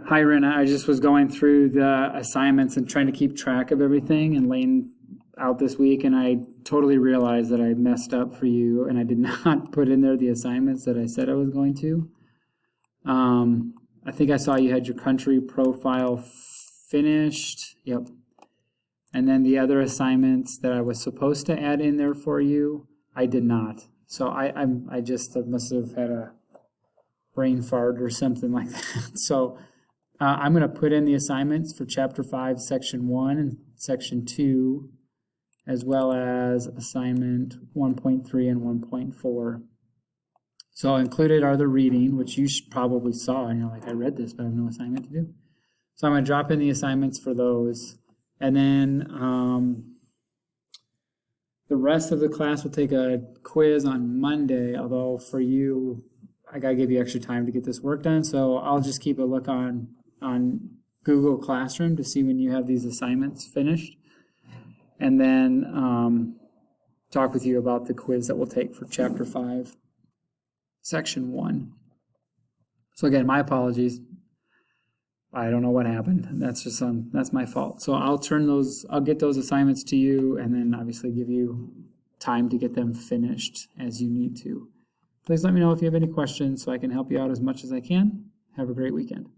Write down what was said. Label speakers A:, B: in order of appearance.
A: Hi, Rena. I just was going through the assignments and trying to keep track of everything and laying out this week, and I totally realized that I messed up for you, and I did not put in there the assignments that I said I was going to. I think I saw you had your country profile finished. Yep. And then the other assignments that I was supposed to add in there for you, I did not. So I just must have had a brain fart or something like that. So I'm going to put in the assignments for Chapter 5, Section 1 and Section 2, as well as assignment 1.3 and 1.4. So included are the reading, which you probably saw, and you're like, I read this, but I have no assignment to do. So I'm going to drop in the assignments for those. And then the rest of the class will take a quiz on Monday, although for you, I got to give you extra time to get this work done. So I'll just keep a look on Google Classroom to see when you have these assignments finished. And then talk with you about the quiz that we'll take for Chapter 5, Section 1. So again, my apologies. I don't know what happened. That's just that's my fault. So I'll get those assignments to you, and then obviously give you time to get them finished as you need to. Please let me know if you have any questions so I can help you out as much as I can. Have a great weekend.